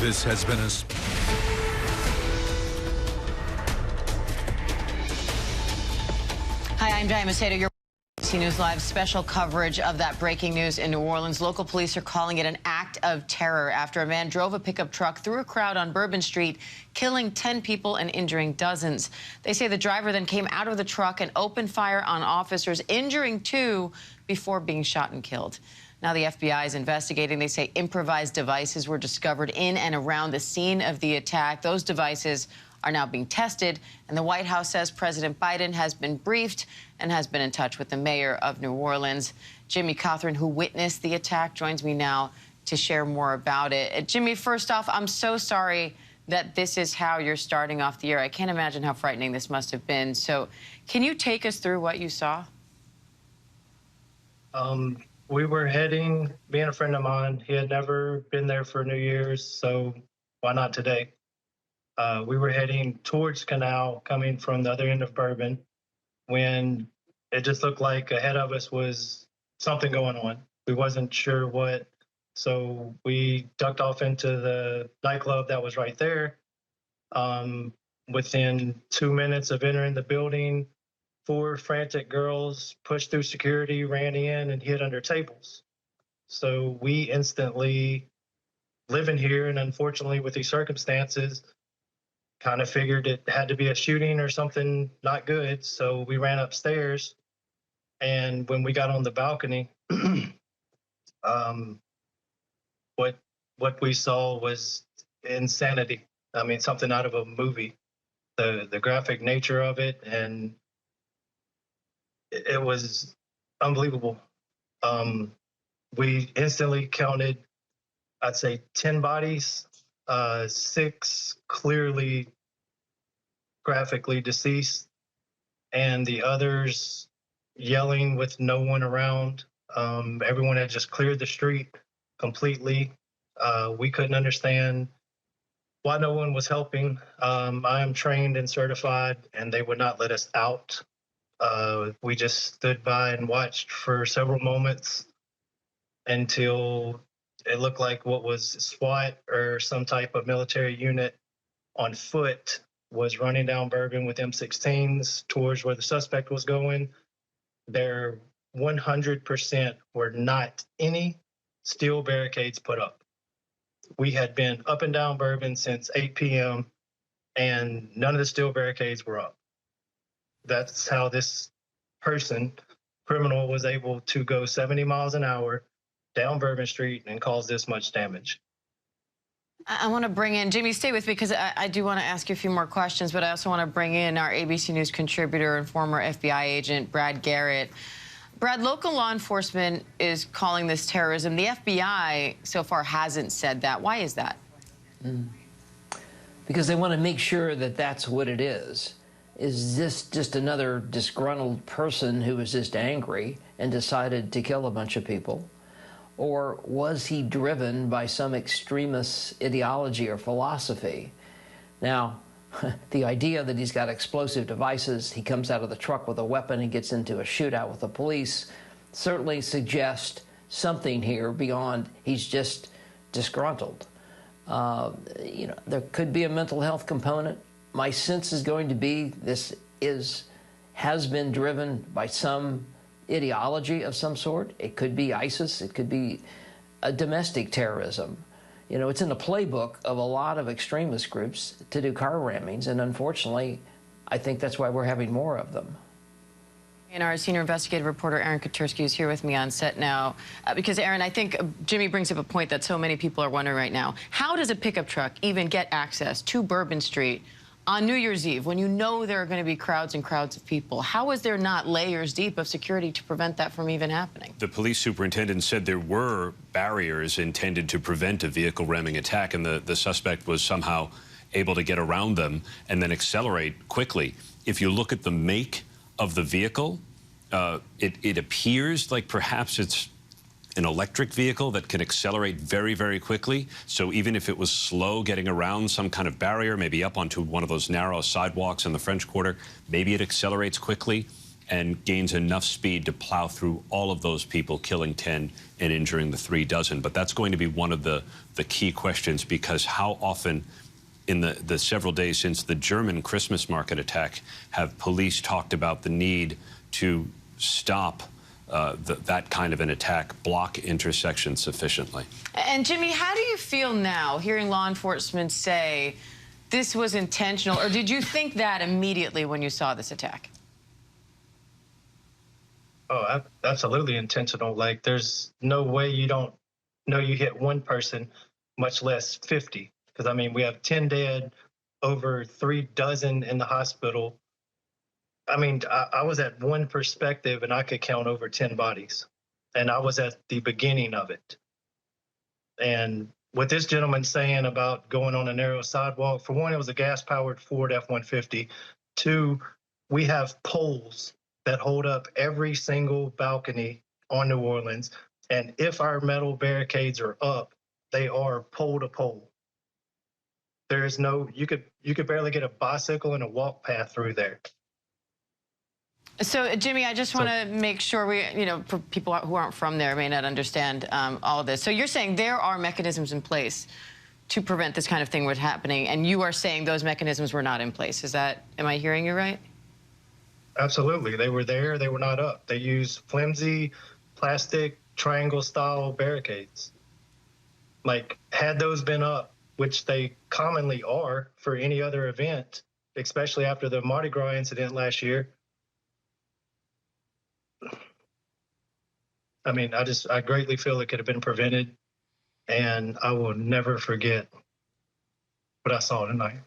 This has been a... Hi, I'm Diane Macedo. Your ABC News Live special coverage of that breaking news in New Orleans. Local police are calling it an act of terror after a man drove a pickup truck through a crowd on Bourbon Street, killing 10 people and injuring dozens. They say the driver then came out of the truck and opened fire on officers, injuring 2 before being shot and killed. Now the FBI is investigating. They say improvised devices were discovered in and around the scene of the attack. Those devices are now being tested, and the White House says President Biden has been briefed and has been in touch with the mayor of New Orleans. Jimmy Cothran, who witnessed the attack, joins me now to share more about it. Jimmy, first off, I'm so sorry that this is how you're starting off the year. I can't imagine how frightening this must have been. So can you take us through what you saw? We were heading, me and a friend of mine, he had never been there for New Year's, so why not today? We were heading towards Canal, coming from the other end of Bourbon, when it just looked like ahead of us was something going on. We wasn't sure what, so we ducked off into the nightclub that was right there. Within 2 minutes of entering the building, 4 frantic girls pushed through security, ran in, and hid under tables. So we instantly, living here, and unfortunately with these circumstances, kind of figured it had to be a shooting or something not good. So we ran upstairs, and when we got on the balcony, what we saw was insanity. I mean, something out of a movie. The graphic nature of it, and it was unbelievable. We instantly counted, I'd say, 10 bodies, 6 clearly graphically deceased, and the others yelling with no one around. Everyone had just cleared the street completely. We couldn't understand why no one was helping. I am trained and certified, and they would not let us out. We just stood by and watched for several moments until it looked like what was SWAT or some type of military unit on foot was running down Bourbon with M16s towards where the suspect was going. There 100% were not any steel barricades put up. We had been up and down Bourbon since 8 p.m. and none of the steel barricades were up. That's how this criminal was able to go 70 miles an hour down Bourbon Street and cause this much damage. I want to bring in, Jimmy, stay with me because I do want to ask you a few more questions, but I also want to bring in our ABC News contributor and former FBI agent, Brad Garrett. Brad, local law enforcement is calling this terrorism. The FBI so far hasn't said that. Why is that? Because they want to make sure that that's what it is. Is this just another disgruntled person who was just angry and decided to kill a bunch of people? Or was he driven by some extremist ideology or philosophy? Now, the idea that he's got explosive devices, he comes out of the truck with a weapon and gets into a shootout with the police, certainly suggests something here beyond he's just disgruntled. You know, there could be a mental health component. My sense is going to be this has been driven by some ideology of some sort. It could be ISIS. It could be a domestic terrorism. You know, it's in the playbook of a lot of extremist groups to do car rammings, and unfortunately, I think that's why we're having more of them. And our senior investigative reporter, Aaron Katersky, is here with me on set now. Because, Aaron, I think Jimmy brings up a point that so many people are wondering right now. How does a pickup truck even get access to Bourbon Street on New Year's Eve when you know there are going to be crowds and crowds of people? How is there not layers deep of security to prevent that from even happening? The police superintendent said there were barriers intended to prevent a vehicle ramming attack, and the suspect was somehow able to get around them and then accelerate quickly. If you look at the make of the vehicle, it appears like perhaps it's an electric vehicle that can accelerate very, very quickly. So even if it was slow getting around some kind of barrier, maybe up onto one of those narrow sidewalks in the French Quarter, maybe it accelerates quickly. and gains enough speed to plow through all of those people, killing 10 and injuring the 3 dozen. But that's going to be one of the key questions, because how often in the several days since the German Christmas market attack have police talked about the need to stop that kind of an attack, block intersections sufficiently? And Jimmy, how do you feel now hearing law enforcement say this was intentional, or did you think that immediately when you saw this attack? Oh, absolutely intentional. Like, there's no way you don't know you hit one person, much less 50. Because, I mean, we have 10 dead, over 3 dozen in the hospital. I mean, I was at one perspective and I could count over 10 bodies. And I was at the beginning of it. And what this gentleman saying about going on a narrow sidewalk, for one, it was a gas-powered Ford F-150. 2, we have poles that hold up every single balcony on New Orleans. And if our metal barricades are up, they are pole to pole. There is no, you could barely get a bicycle and a walk path through there. So, Jimmy, I just want to make sure we, for people who aren't from there may not understand all of this. So you're saying there are mechanisms in place to prevent this kind of thing from happening, and you are saying those mechanisms were not in place. Am I hearing you right? Absolutely. They were there. They were not up. They used flimsy plastic triangle-style barricades. Like, had those been up, which they commonly are for any other event, especially after the Mardi Gras incident last year. I mean, I greatly feel it could have been prevented, and I will never forget what I saw tonight.